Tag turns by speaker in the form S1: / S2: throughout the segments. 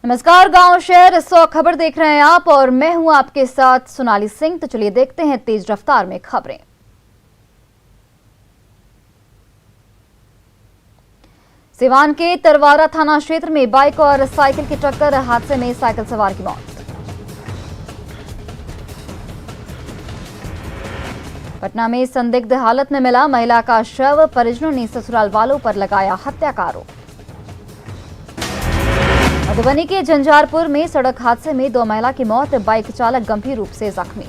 S1: नमस्कार, गांव शहर 100 खबर देख रहे हैं आप और मैं हूं आपके साथ सोनाली सिंह। तो चलिए देखते हैं तेज रफ्तार में खबरें। सिवान के तरवारा थाना क्षेत्र में बाइक और साइकिल की टक्कर, हादसे में साइकिल सवार की मौत। पटना में संदिग्ध हालत में मिला महिला का शव, परिजनों ने ससुराल वालों पर लगाया हत्या का आरोप। मधुबनी के झंझारपुर में सड़क हादसे में 2 महिला की मौत, बाइक चालक गंभीर रूप से जख्मी।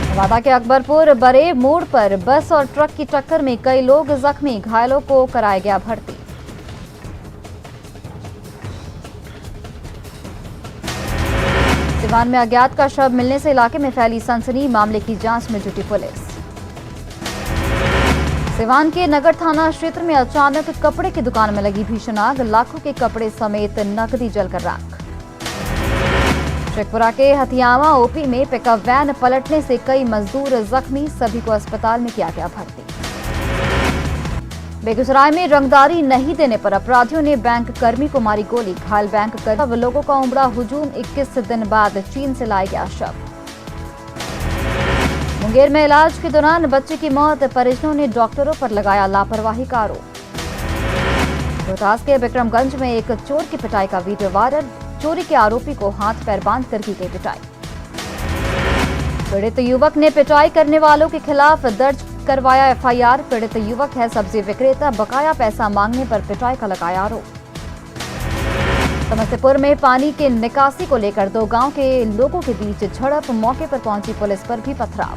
S1: नवादा के अकबरपुर बरे मोड़ पर बस और ट्रक की टक्कर में कई लोग जख्मी, घायलों को कराया गया भर्ती। सिवान में अज्ञात का शव मिलने से इलाके में फैली सनसनी, मामले की जांच में जुटी पुलिस। सिवान के नगर थाना क्षेत्र में अचानक कपड़े की दुकान में लगी भीषण आग, लाखों के कपड़े समेत नकदी जलकर राख। शेखपुरा के हथियावा ओपी में पिकअप वैन पलटने से कई मजदूर जख्मी, सभी को अस्पताल में किया गया भर्ती। बेगूसराय में रंगदारी नहीं देने पर अपराधियों ने बैंक कर्मी को मारी गोली, घायल बैंक कर्मी। लोगों का उमड़ा हुजूम, 21 दिन बाद चीन से लाया गया शव। मुंगेर में इलाज के दौरान बच्चे की मौत, परिजनों ने डॉक्टरों पर लगाया लापरवाही का आरोप। रोहतास के विक्रमगंज में एक चोर की पिटाई का वीडियो वायरल, चोरी के आरोपी को हाथ पैर बांधकर की गई पिटाई। पीड़ित युवक ने पिटाई करने वालों के खिलाफ दर्ज करवाया एफआईआर, पीड़ित युवक है सब्जी विक्रेता, बकाया पैसा मांगने पर पिटाई का लगाया आरोप। समस्तीपुर में पानी के निकासी को लेकर 2 गांव के लोगों के बीच झड़प, मौके पर पहुंची पुलिस पर भी पथराव।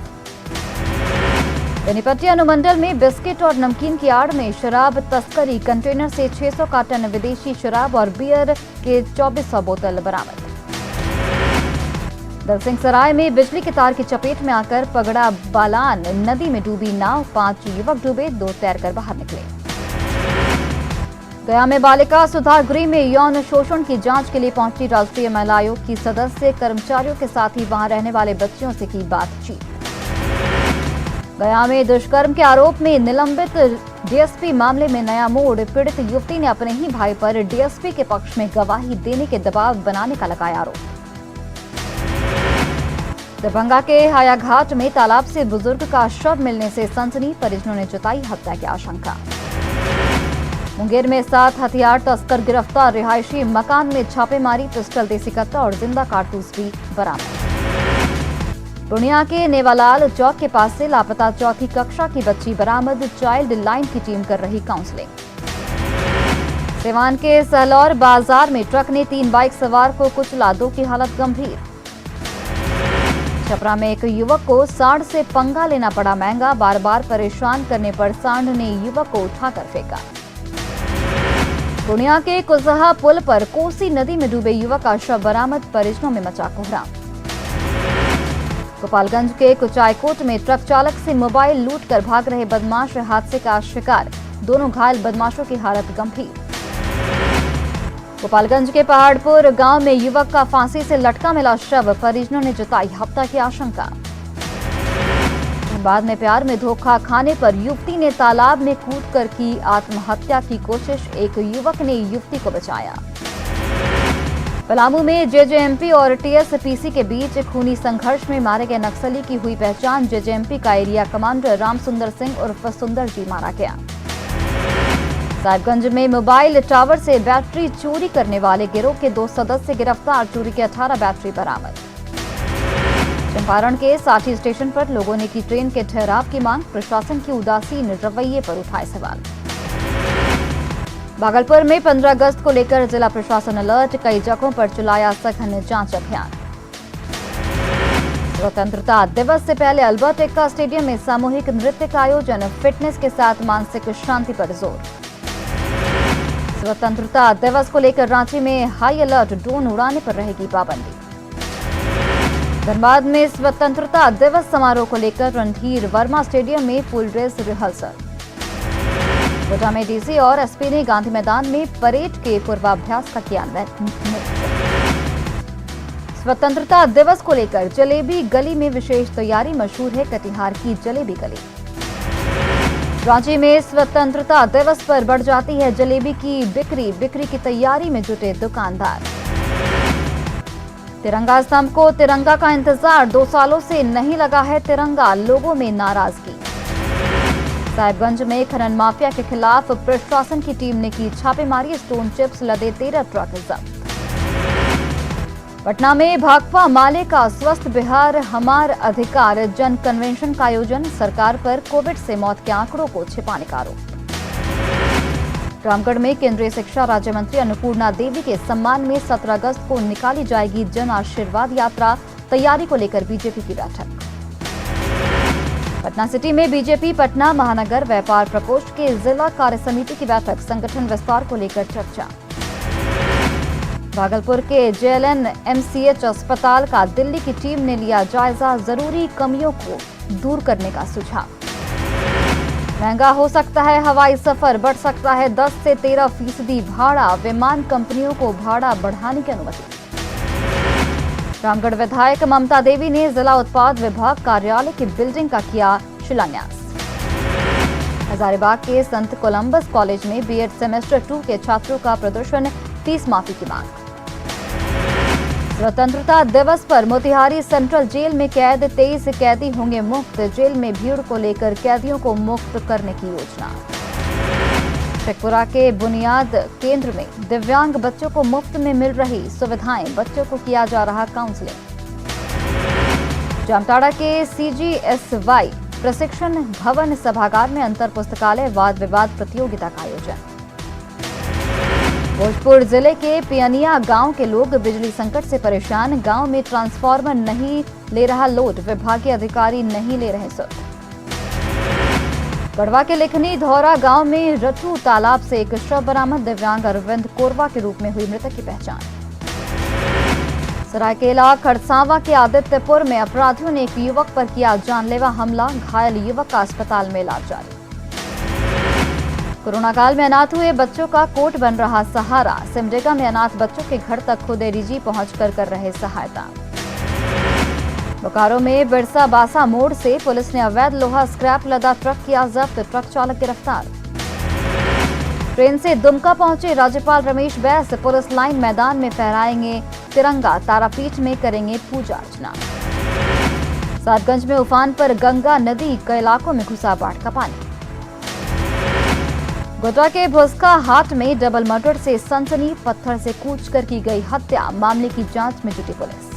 S1: बेनीपट्टी अनुमंडल में बिस्किट और नमकीन की आड़ में शराब तस्करी, कंटेनर से 600 कार्टन विदेशी शराब और बियर के 2400 बोतल बरामद। दलसिंह सराय में बिजली के तार की चपेट में आकर पगड़ा बालान, नदी में डूबी नाव, 5 युवक डूबे, 2 तैरकर बाहर निकले। गया में बालिका सुधार गृह में यौन शोषण की जांच के लिए पहुंची राष्ट्रीय महिला आयोग की सदस्य, कर्मचारियों के साथ ही वहां रहने वाले बच्चियों से की बातचीत। गया में दुष्कर्म के आरोप में निलंबित डीएसपी मामले में नया मोड़, पीड़ित युवती ने अपने ही भाई पर डीएसपी के पक्ष में गवाही देने के दबाव बनाने का लगाया आरोप। दरभंगा के हायाघाट में तालाब से बुजुर्ग का शव मिलने से सनसनी, परिजनों ने जताई हत्या की आशंका। मुंगेर में 7 हथियार तस्कर गिरफ्तार, रिहायशी मकान में छापेमारी, पिस्टल, देसी कट्टा और जिंदा कारतूस भी बरामद। पूर्णिया के नेवालाल चौक के पास से लापता 4ठी कक्षा की बच्ची बरामद, चाइल्ड लाइन की टीम कर रही काउंसलिंग। सिवान के सहलौर बाजार में ट्रक ने 3 बाइक सवार को कुचला, 2 की हालत गंभीर। छपरा में एक युवक को सांड से पंगा लेना पड़ा महंगा, बार बार परेशान करने पर सांड ने युवक को उठाकर फेंका। पूर्णिया के कुजहा पुल पर कोसी नदी में डूबे युवक का शव बरामद, परिजनों में मचा कोहराम। गोपालगंज के कुचायकोट में ट्रक चालक से मोबाइल लूटकर भाग रहे बदमाश हादसे का शिकार, दोनों घायल, बदमाशों की हालत गंभीर। गोपालगंज के पहाड़पुर गांव में युवक का फांसी से लटका मिला शव, परिजनों ने जताई हत्या की आशंका। बाद में प्यार में धोखा खाने पर युवती ने तालाब में कूदकर की आत्महत्या की कोशिश, एक युवक ने युवती को बचाया। पलामू में जेजेएमपी और टीएसपीसी के बीच खूनी संघर्ष में मारे गए नक्सली की हुई पहचान, जेजेएमपी का एरिया कमांडर रामसुंदर सिंह उर्फ सुंदर जी मारा गया। साहिबगंज में मोबाइल टावर से बैटरी चोरी करने वाले गिरोह के 2 सदस्य गिरफ्तार, चोरी के 18 बैटरी बरामद। चंपारण के साठी स्टेशन पर लोगों ने की ट्रेन के ठहराव की मांग, प्रशासन की उदासीन रवैये पर उठाए सवाल। भागलपुर में 15 अगस्त को लेकर जिला प्रशासन अलर्ट, कई जगहों पर चलाया सघन जांच अभियान। स्वतंत्रता दिवस से पहले अल्बर्ट एक्का स्टेडियम में सामूहिक नृत्य का आयोजन, फिटनेस के साथ मानसिक शांति पर जोर। स्वतंत्रता दिवस को लेकर रांची में हाई अलर्ट, ड्रोन उड़ाने पर रहेगी पाबंदी। धनबाद में स्वतंत्रता दिवस समारोह को लेकर रणधीर वर्मा स्टेडियम में फुल ड्रेस रिहर्सल। गोड्डा में डीसी और एसपी ने गांधी मैदान में परेड के पूर्वाभ्यास का किया स्वतंत्रता दिवस को लेकर जलेबी गली में विशेष तैयारी, मशहूर है कटिहार की जलेबी गली। रांची में स्वतंत्रता दिवस पर बढ़ जाती है जलेबी की बिक्री की तैयारी में जुटे दुकानदार। तिरंगा स्तंभ को तिरंगा का इंतजार, 2 सालों से नहीं लगा है तिरंगा, लोगों में नाराजगी। साहिबगंज में खनन माफिया के खिलाफ प्रशासन की टीम ने की छापेमारी, स्टोन चिप्स लदे 13 ट्रक जब्त। पटना में भाकपा माले का स्वस्थ बिहार हमार अधिकार जन कन्वेंशन का आयोजन, सरकार पर कोविड से मौत के आंकड़ों को छिपाने का आरोप। रामगढ़ में केंद्रीय शिक्षा राज्य मंत्री अन्नपूर्णा देवी के सम्मान में 17 अगस्त को निकाली जाएगी जन आशीर्वाद यात्रा, तैयारी को लेकर बीजेपी की बैठक। पटना सिटी में बीजेपी पटना महानगर व्यापार प्रकोष्ठ के जिला कार्य समिति की बैठक, संगठन विस्तार को लेकर चर्चा। भागलपुर के JLN-MCH अस्पताल का दिल्ली की टीम ने लिया जायजा, जरूरी कमियों को दूर करने का सुझाव। महंगा हो सकता है हवाई सफर, बढ़ सकता है 10 से 13% भाड़ा, विमान कंपनियों को भाड़ा बढ़ाने की अनुमति। रामगढ़ विधायक ममता देवी ने जिला उत्पाद विभाग कार्यालय की बिल्डिंग का किया शिलान्यास। हजारीबाग के संत कोलंबस कॉलेज में बीएड सेमेस्टर 2 के छात्रों का प्रदर्शन, फीस माफी की मांग। स्वतंत्रता दिवस पर मोतिहारी सेंट्रल जेल में कैद, 23 कैदी होंगे मुक्त, जेल में भीड़ को लेकर कैदियों को मुक्त करने की योजना। शेखपुरा के बुनियाद केंद्र में दिव्यांग बच्चों को मुफ्त में मिल रही सुविधाएं, बच्चों को किया जा रहा काउंसलिंग। जामताड़ा के CGSY प्रशिक्षण भवन सभागार में अंतर पुस्तकालय वाद विवाद प्रतियोगिता का आयोजन। भोजपुर जिले के पियनिया गांव के लोग बिजली संकट से परेशान, गांव में ट्रांसफार्मर नहीं ले रहा लोड, विभागीय अधिकारी नहीं ले रहे सुध। गढ़वा के लेखनी धौरा गांव में रटू तालाब से एक शव बरामद, दिव्यांग अरविंद कोरवा के रूप में हुई मृतक की पहचान। सरायकेला खड़सावा के आदित्यपुर में अपराधियों ने एक युवक पर किया जानलेवा हमला, घायल युवक का अस्पताल में इलाज जारी। कोरोना काल में अनाथ हुए बच्चों का कोर्ट बन रहा सहारा, सिमडेगा में अनाथ बच्चों के घर तक खुद एडीजी पहुंचकर कर रहे सहायता। बोकारो में बिरसा बासा मोड़ से पुलिस ने अवैध लोहा स्क्रैप लदा ट्रक किया जब्त, ट्रक चालक गिरफ्तार। ट्रेन से दुमका पहुंचे राज्यपाल रमेश बैस, पुलिस लाइन मैदान में फहराएंगे तिरंगा, तारापीठ में करेंगे पूजा अर्चना। साहिबगंज में उफान पर गंगा नदी, कई इलाकों में घुसा बाढ़ का पानी। गोड्डा के भुस्का हाट में डबल मर्डर से सनसनी, पत्थर से कूचकर की गई हत्या, मामले की जांच में जुटी पुलिस।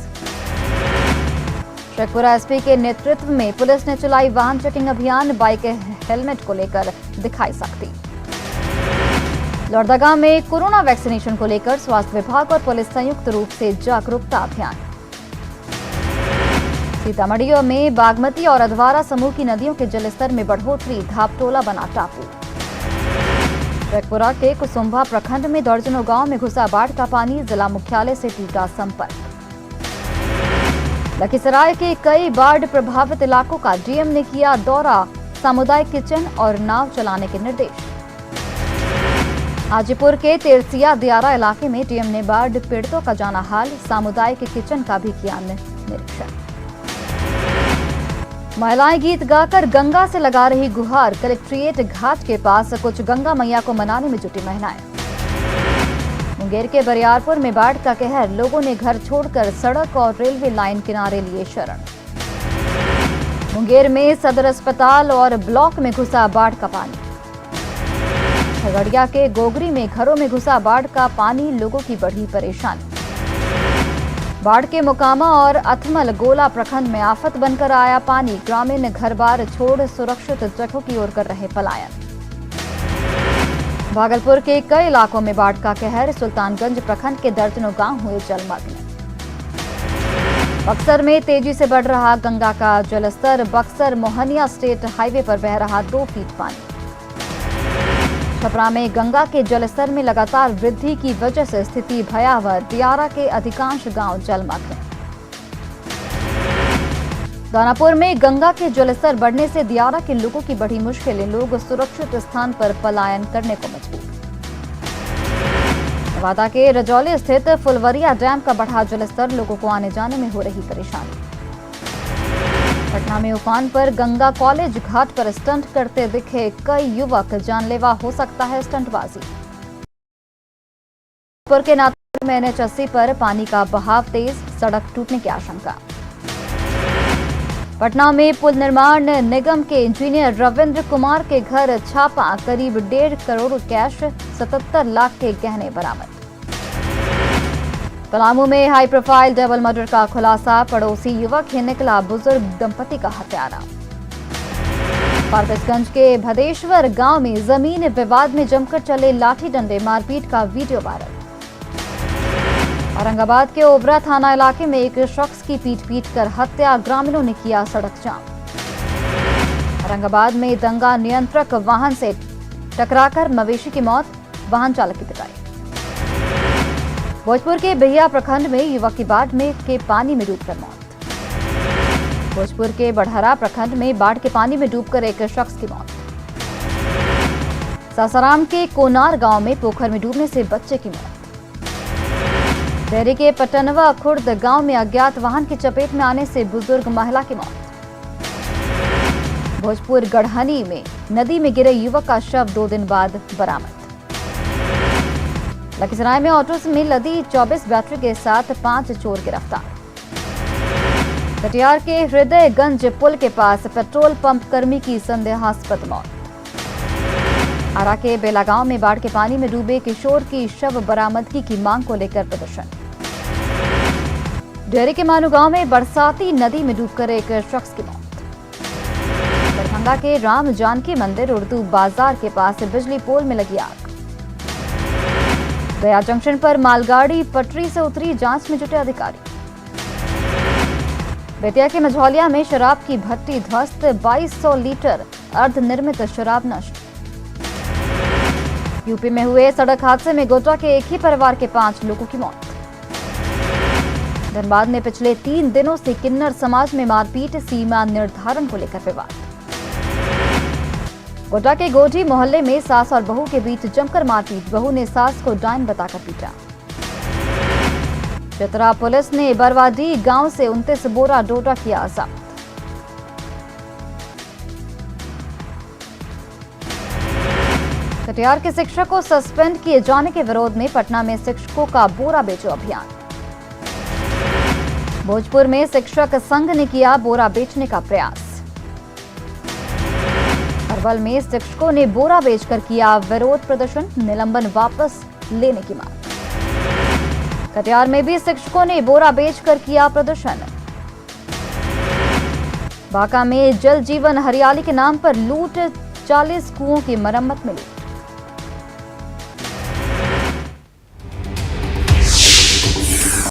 S1: शेखपुरा एसपी के नेतृत्व में पुलिस ने चलाई वाहन चेकिंग अभियान, बाइक हेलमेट को लेकर दिखाई सख्ती। लोहरदगा में कोरोना वैक्सीनेशन को लेकर स्वास्थ्य विभाग और पुलिस संयुक्त रूप से जागरूकता अभियान। सीतामढ़ी में बागमती और अधवारा समूह की नदियों के जलस्तर में बढ़ोतरी, धापटोला बना टापू। शेखपुरा के कुसुम्भा प्रखंड में दर्जनों गांव में घुसा बाढ़ का पानी, जिला मुख्यालय से टूटा संपर्क। लखीसराय के कई बाढ़ प्रभावित इलाकों का डीएम ने किया दौरा, सामुदायिक किचन और नाव चलाने के निर्देश। हाजीपुर के तेरसिया दियारा इलाके में डीएम ने बाढ़ पीड़ितों का जाना हाल, सामुदायिक किचन का भी किया निरीक्षण। महिलाएं गीत गाकर गंगा से लगा रही गुहार, कलेक्ट्रेट घाट के पास कुछ गंगा मैया को मनाने में जुटी महिलाएं। मुंगेर के बरियारपुर में बाढ़ का कहर, लोगों ने घर छोड़कर सड़क और रेलवे लाइन किनारे लिए शरण। मुंगेर में सदर अस्पताल और ब्लॉक में घुसा बाढ़ का पानी। खगड़िया के गोगरी में घरों में घुसा बाढ़ का पानी, लोगों की बढ़ी परेशानी। बाढ़ के मोकामा और अथमल गोला प्रखंड में आफत बनकर आया पानी, ग्रामीण घर बार छोड़ सुरक्षित जगहों की ओर कर रहे पलायन। भागलपुर के कई इलाकों में बाढ़ का कहर, सुल्तानगंज प्रखंड के दर्जनों गांव हुए जलमग्न। बक्सर में तेजी से बढ़ रहा गंगा का जलस्तर, बक्सर मोहनिया स्टेट हाईवे पर बह रहा 2 फीट पानी। छपरा में गंगा के जलस्तर में लगातार वृद्धि की वजह से स्थिति भयावह, दियारा के अधिकांश गांव जलमग्न। दानापुर में गंगा के जलस्तर बढ़ने से दियारा के लोगों की बढ़ी मुश्किलें, लोग सुरक्षित स्थान पर पलायन करने को मजबूर। नवादा के रजौली स्थित फुलवरिया डैम का बढ़ा जलस्तर, लोगों को आने जाने में हो रही परेशानी। पटना में उफान पर गंगा कॉलेज घाट पर स्टंट करते दिखे कई युवक, जानलेवा हो सकता है स्टंटबाजी। के नाथपुर में NH80 पर पानी का बहाव तेज, सड़क टूटने की आशंका। पटना में पुल निर्माण निगम के इंजीनियर रविंद्र कुमार के घर छापा, करीब 1.5 करोड़ कैश, 77 लाख के गहने बरामद। पलामू में हाई प्रोफाइल डबल मर्डर का खुलासा, पड़ोसी युवक ही निकला बुजुर्ग दंपति का हत्यारा। फारबिसगंज के भदेश्वर गांव में जमीन विवाद में जमकर चले लाठी डंडे, मारपीट का वीडियो वायरल। औरंगाबाद के ओबरा थाना इलाके में एक शख्स की पीट कर हत्या, ग्रामीणों ने किया सड़क जाम। औरंगाबाद में दंगा नियंत्रक वाहन से टकराकर मवेशी की मौत, वाहन चालक की पिटाई। भोजपुर के बिहिया प्रखंड में युवक की बाढ़ में के पानी में डूबकर मौत। भोजपुर के बढ़हरा प्रखंड में बाढ़ के पानी में डूबकर एक शख्स की मौत। सासाराम के कोनार गांव में पोखर में डूबने से बच्चे की मौत। डेहरी के पटनवा खुर्द गांव में अज्ञात वाहन की चपेट में आने से बुजुर्ग महिला की मौत। भोजपुर गढ़हनी में नदी में गिरे युवक का शव 2 दिन बाद बरामद। लखीसराय में ऑटो में लदी 24 बैटरी के साथ 5 चोर गिरफ्तार। कटिहार के हृदयगंज पुल के पास पेट्रोल पंप कर्मी की संदेहास्पद मौत। आरा के बेला गांव में बाढ़ के पानी में डूबे किशोर की शव बरामदगी की मांग को लेकर प्रदर्शन। डेहरी के मानू गांव में बरसाती नदी में डूबकर एक शख्स की मौत। दरभंगा के राम जानकी मंदिर उर्दू बाजार के पास बिजली पोल में लगी आग। गया जंक्शन पर मालगाड़ी पटरी से उतरी, जांच में जुटे अधिकारी। बेतिया के मझौलिया में शराब की भट्टी ध्वस्त, 2200 लीटर अर्धनिर्मित शराब नष्ट। यूपी में हुए सड़क हादसे में गोड्डा के एक ही परिवार के 5 लोगों की मौत। धनबाद में पिछले 3 दिनों से किन्नर समाज में मारपीट, सीमा निर्धारण को लेकर विवाद। गोड्डा के गोढ़ी मोहल्ले में सास और बहू के बीच जमकर मारपीट, बहू ने सास को डायन बताकर पीटा। चतरा पुलिस ने बरवाडी गांव से 29 बोरा डोडा किया जब्त। कटिहार के शिक्षक को सस्पेंड किए जाने के विरोध में पटना में शिक्षकों का बोरा बेचो अभियान। भोजपुर में शिक्षक संघ ने किया बोरा बेचने का प्रयास। अरवल में शिक्षकों ने बोरा बेचकर किया विरोध प्रदर्शन, निलंबन वापस लेने की मांग। कटिहार में भी शिक्षकों ने बोरा बेचकर किया प्रदर्शन। बांका में जल जीवन हरियाली के नाम पर लूट, 40 कुओं की मरम्मत मिली।